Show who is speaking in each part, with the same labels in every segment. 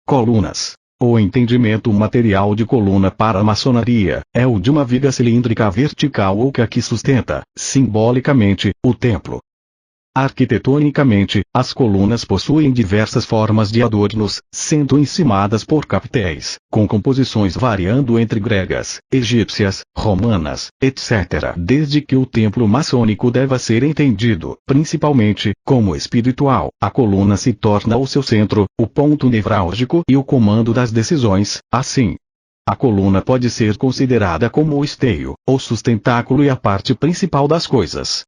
Speaker 1: Colunas. O entendimento material de coluna para a maçonaria é o de uma viga cilíndrica vertical oca que sustenta, simbolicamente, o templo. Arquitetonicamente, as colunas possuem diversas formas de adornos, sendo encimadas por capitéis, com composições variando entre gregas, egípcias, romanas, etc. Desde que o templo maçônico deva ser entendido, principalmente, como espiritual, a coluna se torna o seu centro, o ponto nevrálgico e o comando das decisões. Assim, a coluna pode ser considerada como o esteio, o sustentáculo e a parte principal das coisas.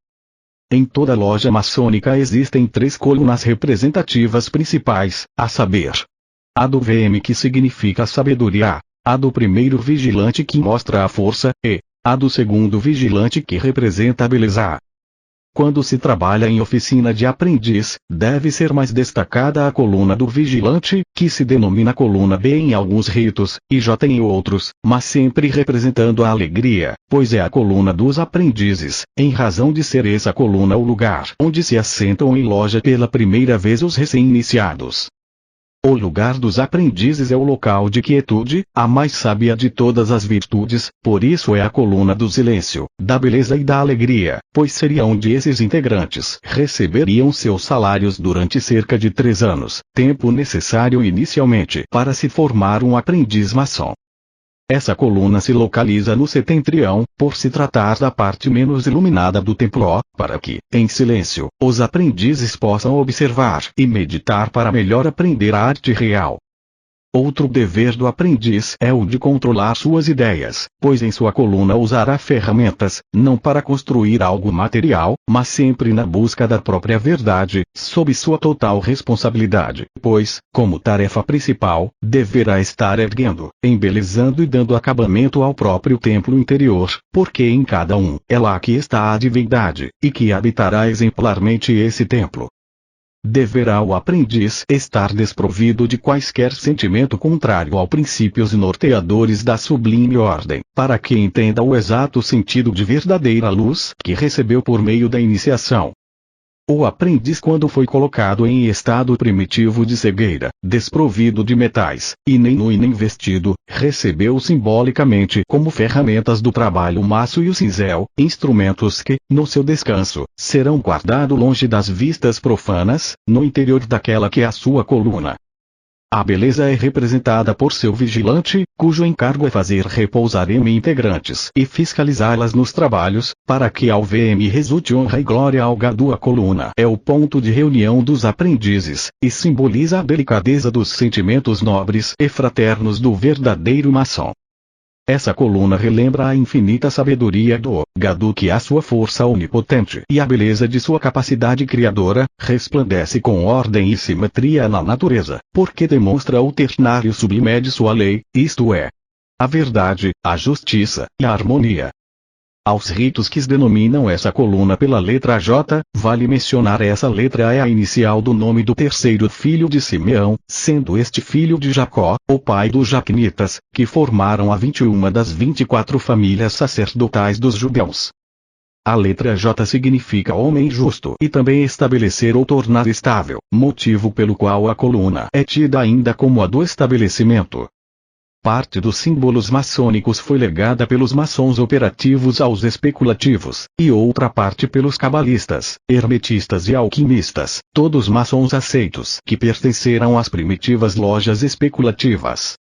Speaker 1: Em toda loja maçônica existem 3 colunas representativas principais, a saber, a do VM, que significa sabedoria, a do primeiro vigilante, que mostra a força, e a do segundo vigilante, que representa a beleza. Quando se trabalha em oficina de aprendiz, deve ser mais destacada a coluna do vigilante, que se denomina coluna B em alguns ritos, e J em outros, mas sempre representando a alegria, pois é a coluna dos aprendizes, em razão de ser essa coluna o lugar onde se assentam em loja pela primeira vez os recém-iniciados. O lugar dos aprendizes é o local de quietude, a mais sábia de todas as virtudes, por isso é a coluna do silêncio, da beleza e da alegria, pois seria onde esses integrantes receberiam seus salários durante cerca de 3 anos, tempo necessário inicialmente para se formar um aprendiz maçom. Essa coluna se localiza no setentrião, por se tratar da parte menos iluminada do templo, para que, em silêncio, os aprendizes possam observar e meditar para melhor aprender a arte real. Outro dever do aprendiz é o de controlar suas ideias, pois em sua coluna usará ferramentas, não para construir algo material, mas sempre na busca da própria verdade, sob sua total responsabilidade, pois, como tarefa principal, deverá estar erguendo, embelezando e dando acabamento ao próprio templo interior, porque em cada um é lá que está a divindade, e que habitará exemplarmente esse templo. Deverá o aprendiz estar desprovido de quaisquer sentimento contrário aos princípios norteadores da sublime ordem, para que entenda o exato sentido de verdadeira luz que recebeu por meio da iniciação. O aprendiz, quando foi colocado em estado primitivo de cegueira, desprovido de metais, e nem nu e nem vestido, recebeu simbolicamente como ferramentas do trabalho o maço e o cinzel, instrumentos que, no seu descanso, serão guardados longe das vistas profanas, no interior daquela que é a sua coluna. A beleza é representada por seu vigilante, cujo encargo é fazer repousar em integrantes e fiscalizá-las nos trabalhos, para que ao VM resulte honra e glória ao gadu. A coluna é o ponto de reunião dos aprendizes, e simboliza a delicadeza dos sentimentos nobres e fraternos do verdadeiro maçom. Essa coluna relembra a infinita sabedoria do gadu, que a sua força onipotente e a beleza de sua capacidade criadora, resplandece com ordem e simetria na natureza, porque demonstra o ternário sublime de sua lei, isto é, a verdade, a justiça e a harmonia. Aos ritos que denominam essa coluna pela letra J, vale mencionar essa letra é a inicial do nome do terceiro filho de Simeão, sendo este filho de Jacó, o pai dos Jaquinitas, que formaram a 21 das 24 famílias sacerdotais dos judeus. A letra J significa homem justo e também estabelecer ou tornar estável, motivo pelo qual a coluna é tida ainda como a do estabelecimento. Parte dos símbolos maçônicos foi legada pelos maçons operativos aos especulativos, e outra parte pelos cabalistas, hermetistas e alquimistas, todos maçons aceitos que pertenceram às primitivas lojas especulativas.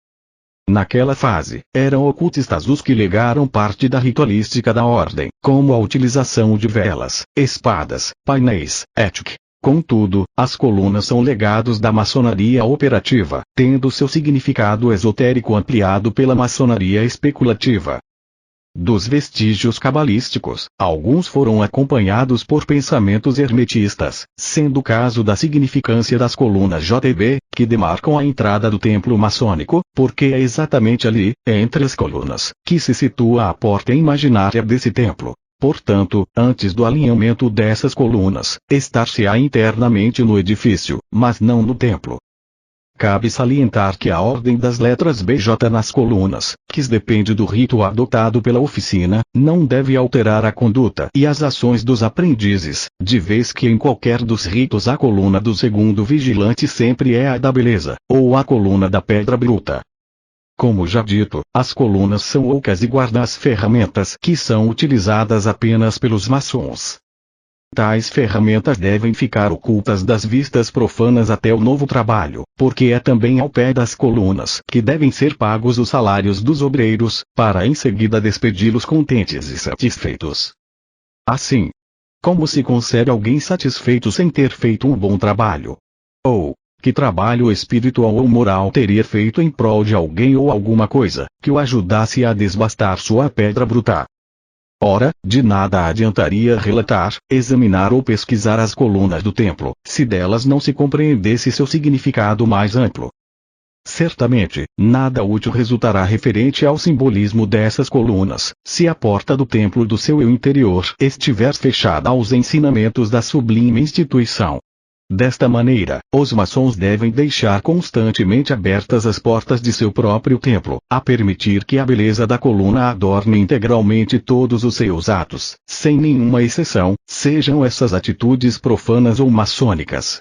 Speaker 1: Naquela fase, eram ocultistas os que legaram parte da ritualística da ordem, como a utilização de velas, espadas, painéis, etc. Contudo, as colunas são legados da maçonaria operativa, tendo seu significado esotérico ampliado pela maçonaria especulativa. Dos vestígios cabalísticos, alguns foram acompanhados por pensamentos hermetistas, sendo o caso da significância das colunas JB, que demarcam a entrada do templo maçônico, porque é exatamente ali, entre as colunas, que se situa a porta imaginária desse templo. Portanto, antes do alinhamento dessas colunas, estar-se-á internamente no edifício, mas não no templo. Cabe salientar que a ordem das letras BJ nas colunas, que depende do rito adotado pela oficina, não deve alterar a conduta e as ações dos aprendizes, de vez que em qualquer dos ritos a coluna do segundo vigilante sempre é a da beleza, ou a coluna da pedra bruta. Como já dito, as colunas são ocas e guardam as ferramentas que são utilizadas apenas pelos maçons. Tais ferramentas devem ficar ocultas das vistas profanas até o novo trabalho, porque é também ao pé das colunas que devem ser pagos os salários dos obreiros, para em seguida despedi-los contentes e satisfeitos. Assim, como se concebe alguém satisfeito sem ter feito um bom trabalho? Ou, que trabalho espiritual ou moral teria feito em prol de alguém ou alguma coisa, que o ajudasse a desbastar sua pedra bruta? Ora, de nada adiantaria relatar, examinar ou pesquisar as colunas do templo, se delas não se compreendesse seu significado mais amplo. Certamente, nada útil resultará referente ao simbolismo dessas colunas, se a porta do templo do seu eu interior estiver fechada aos ensinamentos da sublime instituição. Desta maneira, os maçons devem deixar constantemente abertas as portas de seu próprio templo, a permitir que a beleza da coluna adorne integralmente todos os seus atos, sem nenhuma exceção, sejam essas atitudes profanas ou maçônicas.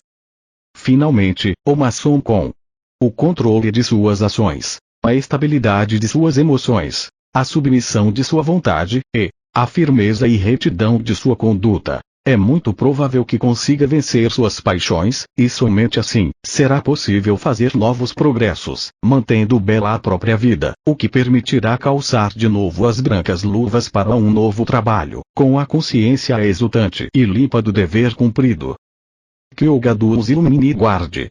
Speaker 1: Finalmente, o maçom com o controle de suas ações, a estabilidade de suas emoções, a submissão de sua vontade, e a firmeza e retidão de sua conduta, é muito provável que consiga vencer suas paixões, e somente assim, será possível fazer novos progressos, mantendo bela a própria vida, o que permitirá calçar de novo as brancas luvas para um novo trabalho, com a consciência exultante e limpa do dever cumprido. Que o Gadu os ilumine e guarde.